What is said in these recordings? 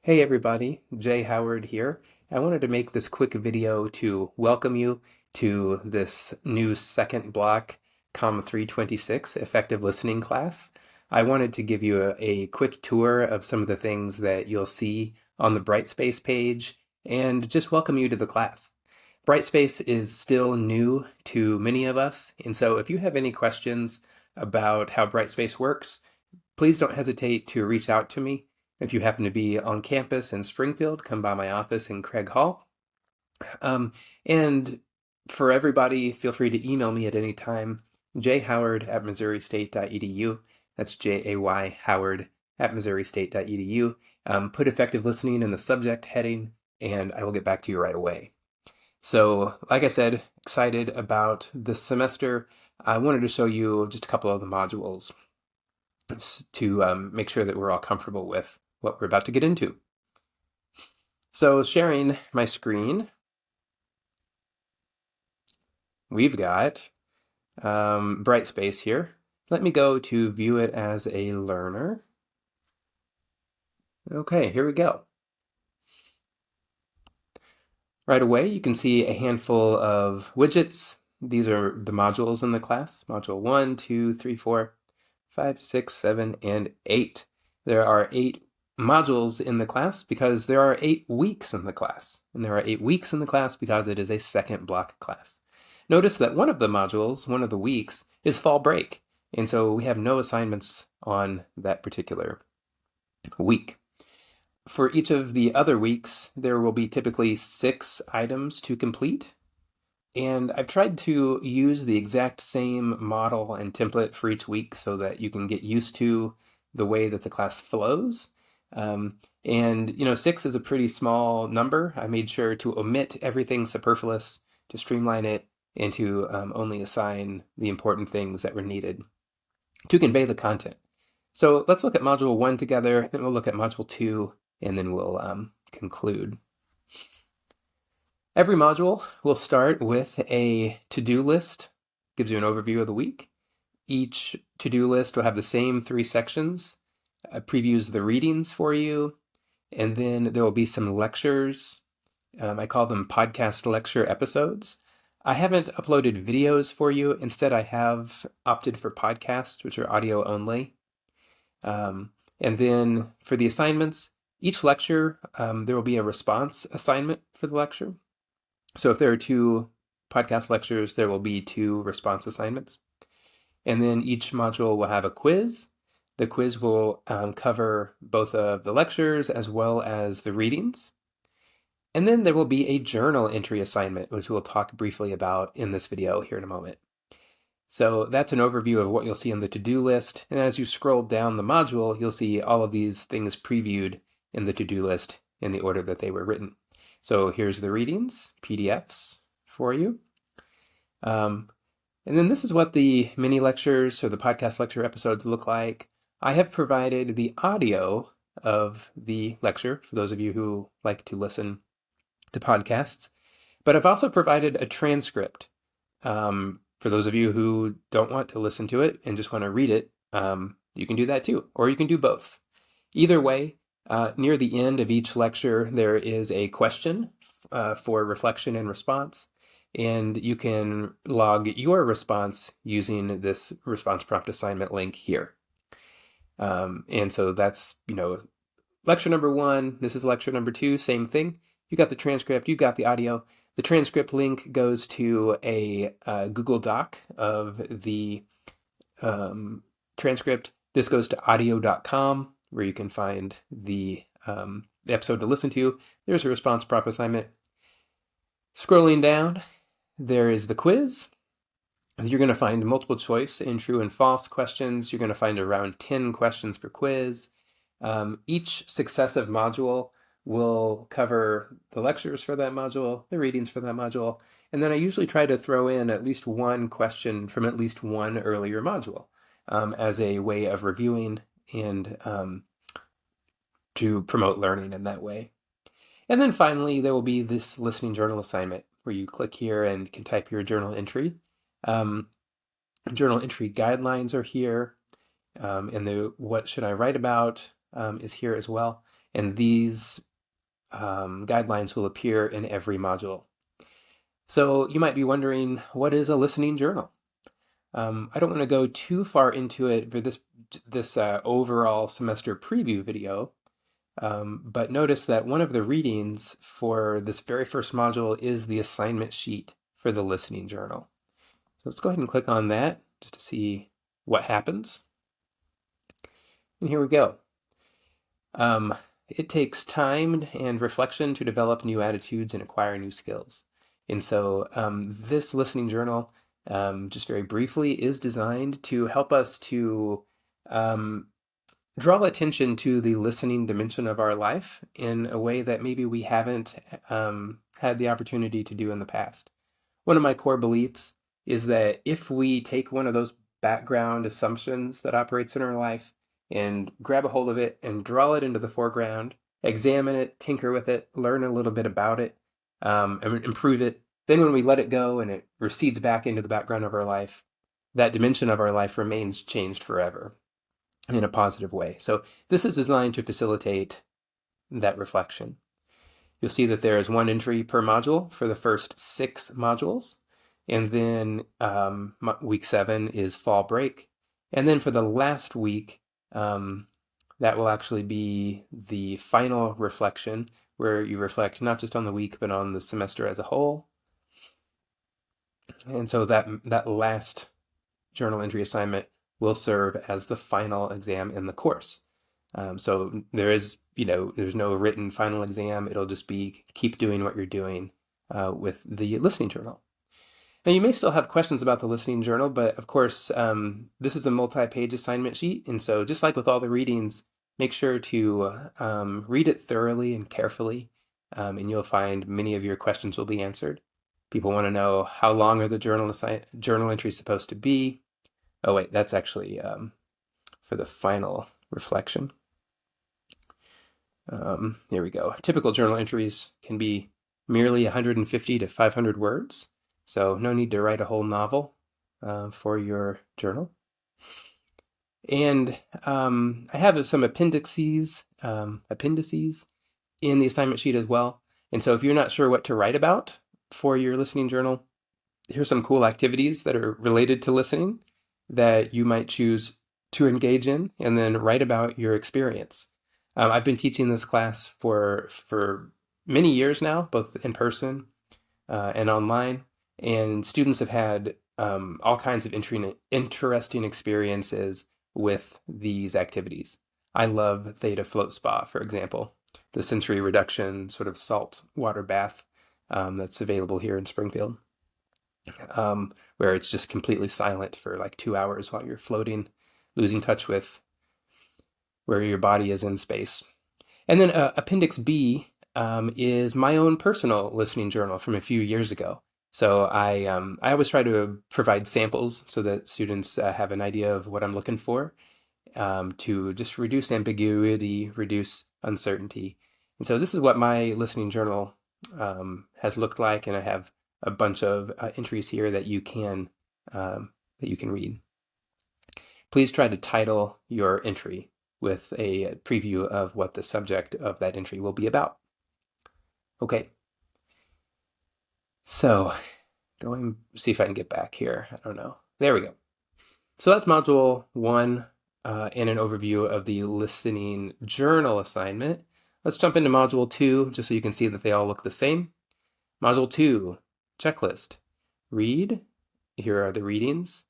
Hey everybody, Jay Howard here. I wanted to make this quick video to welcome you to this new second block, Com 326 effective listening class. I wanted to give you a quick tour of some of the things that you'll see on the Brightspace page and just welcome you to the class. Brightspace is still new to many of us, and so if you have any questions about how Brightspace works, please don't hesitate to reach out to me. If you happen to be on campus in Springfield, come by my office in Craig Hall. And for everybody, feel free to email me at any time, jhoward@missourustate.edu. That's Jay Howard at missourustate.edu. Put effective listening in the subject heading, and I will get back to you right away. So, like I said, excited about this semester. I wanted to show you just a couple of the modules to make sure that we're all comfortable with what we're about to get into. So sharing my screen, we've got Brightspace here. Let me go to view it as a learner. Okay, here we go. Right away, you can see a handful of widgets. These are the modules in the class. Module 1, 2, 3, 4, 5, 6, 7, and 8. There are 8 modules in the class because there are 8 weeks in the class. And there are 8 weeks in the class because it is a second block class. Notice that one of the modules, one of the weeks, is fall break. And so we have no assignments on that particular week. For each of the other weeks, there will be typically 6 items to complete. And I've tried to use the exact same model and template for each week so that you can get used to the way that the class flows. And 6 is a pretty small number. I made sure to omit everything superfluous, to streamline it, and to only assign the important things that were needed to convey the content. So let's look at Module 1 together, then we'll look at Module 2, and then we'll conclude. Every module will start with a to-do list, gives you an overview of the week. Each to-do list will have the same 3 sections, previews the readings for you, and then there will be some lectures. I call them podcast lecture episodes. I haven't uploaded videos for you. Instead, I have opted for podcasts, which are audio only. And then for the assignments, each lecture, there will be a response assignment for the lecture. So if there are 2 podcast lectures, there will be 2 response assignments. And then each module will have a quiz. The quiz will cover both of the lectures as well as the readings. And then there will be a journal entry assignment, which we'll talk briefly about in this video here in a moment. So that's an overview of what you'll see on the to-do list. And as you scroll down the module, you'll see all of these things previewed in the to-do list in the order that they were written. So here's the readings, PDFs for you. And then this is what the mini lectures or the podcast lecture episodes look like. I have provided the audio of the lecture for those of you who like to listen to podcasts, but I've also provided a transcript. For those of you who don't want to listen to it and just want to read it, you can do that too, or you can do both. Either way, near the end of each lecture, there is a question for reflection and response, and you can log your response using this response prompt assignment link here. And so that's, lecture number 1, this is lecture number 2, same thing. You got the transcript, you got the audio. The transcript link goes to a Google Doc of the transcript. This goes to audio.com, where you can find the episode to listen to. There's a response prompt assignment. Scrolling down, there is the quiz. You're going to find multiple choice and true and false questions. You're going to find around 10 questions per quiz. Each successive module will cover the lectures for that module, the readings for that module, and then I usually try to throw in at least one question from at least one earlier module as a way of reviewing and to promote learning in that way. And then finally, there will be this listening journal assignment where you click here and can type your journal entry. Journal entry guidelines are here, and the what should I write about is here as well. And these guidelines will appear in every module. So you might be wondering, what is a listening journal? I don't want to go too far into it for this overall semester preview video, but notice that one of the readings for this very first module is the assignment sheet for the listening journal. So let's go ahead and click on that just to see what happens. And here we go. It takes time and reflection to develop new attitudes and acquire new skills. And so this listening journal, just very briefly, is designed to help us to draw attention to the listening dimension of our life in a way that maybe we haven't had the opportunity to do in the past. One of my core beliefs is that if we take one of those background assumptions that operates in our life and grab a hold of it and draw it into the foreground, examine it, tinker with it, learn a little bit about it, and improve it, then when we let it go and it recedes back into the background of our life, that dimension of our life remains changed forever in a positive way. So this is designed to facilitate that reflection. You'll see that there is one entry per module for the first 6 modules. And then week 7 is fall break. And then for the last week, that will actually be the final reflection, where you reflect not just on the week, but on the semester as a whole. And so that last journal entry assignment will serve as the final exam in the course. So there's no written final exam. It'll just be keep doing what you're doing with the listening journal. Now, you may still have questions about the listening journal, but of course, this is a multi-page assignment sheet. And so just like with all the readings, make sure to read it thoroughly and carefully, and you'll find many of your questions will be answered. People want to know, how long are the journal entries supposed to be? Oh, wait, that's actually for the final reflection. Here we go. Typical journal entries can be merely 150 to 500 words, so no need to write a whole novel for your journal. And I have some appendices in the assignment sheet as well. And so if you're not sure what to write about for your listening journal, here's some cool activities that are related to listening that you might choose to engage in, and then write about your experience. I've been teaching this class for many years now, both in person and online, and students have had all kinds of interesting experiences with these activities. I love Theta Float Spa, for example, the sensory reduction sort of salt water bath that's available here in Springfield, where it's just completely silent for like 2 hours while you're floating, losing touch with where your body is in space. And then Appendix B is my own personal listening journal from a few years ago. So I always try to provide samples so that students have an idea of what I'm looking for, to just reduce ambiguity, reduce uncertainty. And so this is what my listening journal has looked like, and I have a bunch of entries here that you can read. Please try to title your entry with a preview of what the subject of that entry will be about. Okay. So, see if I can get back here. I don't know. There we go. So that's module 1 and an overview of the listening journal assignment. Let's jump into module 2 just so you can see that they all look the same. Module 2, checklist. Read. Here are the readings.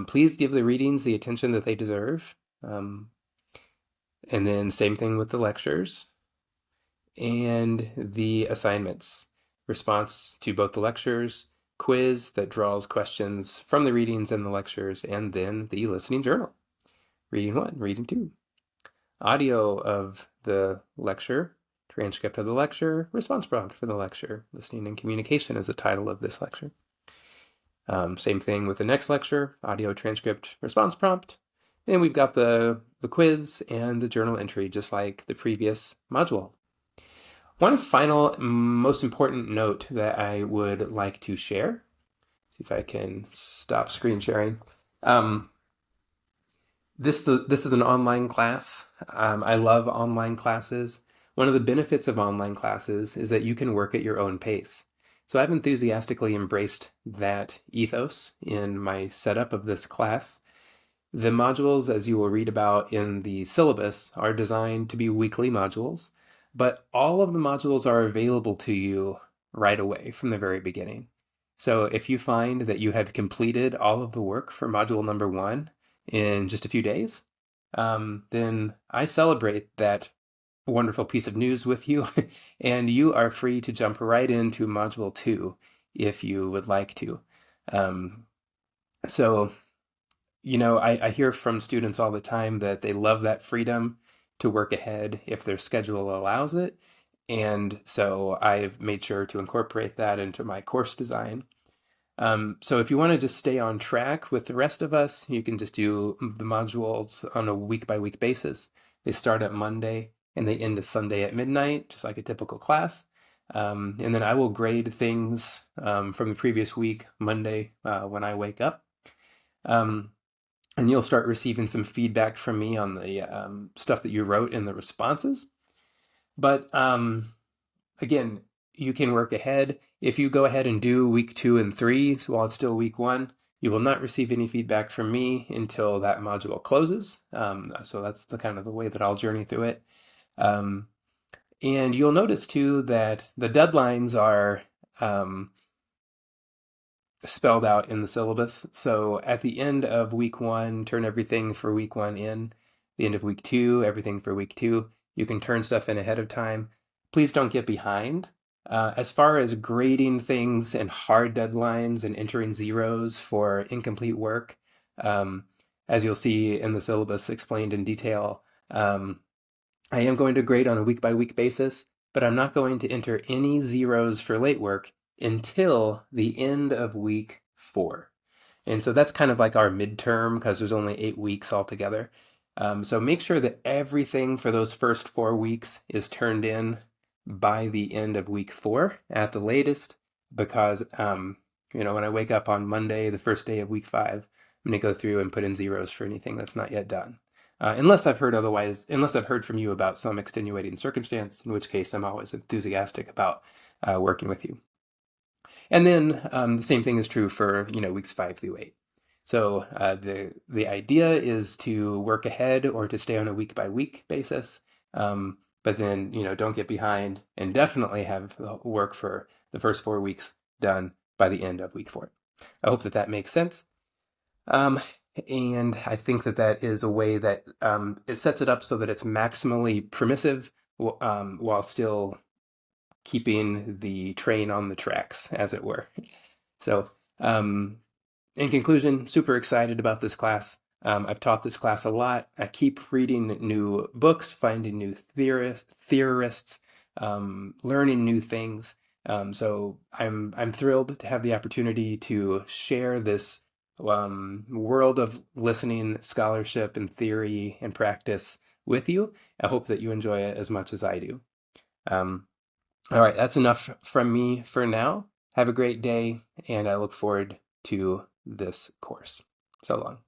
Please give the readings the attention that they deserve. And then same thing with the lectures and the assignments. Response to both the lectures, quiz that draws questions from the readings and the lectures, and then the listening journal. Reading 1, reading 2. Audio of the lecture, transcript of the lecture, response prompt for the lecture. Listening and communication is the title of this lecture. Same thing with the next lecture, audio, transcript, response prompt. And we've got the quiz and the journal entry, just like the previous module. One final, most important note that I would like to share. See if I can stop screen sharing. This is an online class. I love online classes. One of the benefits of online classes is that you can work at your own pace. So I've enthusiastically embraced that ethos in my setup of this class. The modules, as you will read about in the syllabus, are designed to be weekly modules, but all of the modules are available to you right away from the very beginning. So if you find that you have completed all of the work for module number one in just a few days, then I celebrate that wonderful piece of news with you, and you are free to jump right into module two if you would like to. Um, so I hear from students all the time that they love that freedom to work ahead if their schedule allows it. And so I've made sure to incorporate that into my course design. So if you want to just stay on track with the rest of us, you can just do the modules on a week by week basis. They start at Monday and they end a Sunday at midnight, just like a typical class. And then I will grade things from the previous week, Monday, when I wake up. Um, and you'll start receiving some feedback from me on the stuff that you wrote in the responses. But again, you can work ahead. If you go ahead and do week two and three while it's still week one, you will not receive any feedback from me until that module closes. So that's the kind of the way that I'll journey through it. Um, and you'll notice too that the deadlines are spelled out in the syllabus. So at the end of week one, turn everything for week one in. The end of week two, everything for week two. You can turn stuff in ahead of time. Please don't get behind. As far as grading things and hard deadlines and entering zeros for incomplete work, as you'll see in the syllabus explained in detail, I am going to grade on a week by week basis, but I'm not going to enter any zeros for late work until the end of week four. And so that's kind of like our midterm because there's only 8 weeks altogether. So make sure that everything for those first 4 weeks is turned in by the end of week four at the latest, because when I wake up on Monday, the first day of week five, I'm going to go through and put in zeros for anything that's not yet done. Unless I've heard otherwise, unless I've heard from you about some extenuating circumstance, in which case I'm always enthusiastic about working with you. And then the same thing is true for weeks 5 through 8. So the idea is to work ahead or to stay on a week by week basis, but then don't get behind, and definitely have the work for the first 4 weeks done by the end of week four. I hope that makes sense. And I think that is a way that it sets it up so that it's maximally permissive while still keeping the train on the tracks, as it were. So, in conclusion, super excited about this class. I've taught this class a lot. I keep reading new books, finding new theorists, learning new things. So I'm thrilled to have the opportunity to share this world of listening, scholarship, and theory and practice with you. I hope that you enjoy it as much as I do. All right, that's enough from me for now. Have a great day, and I look forward to this course. So long.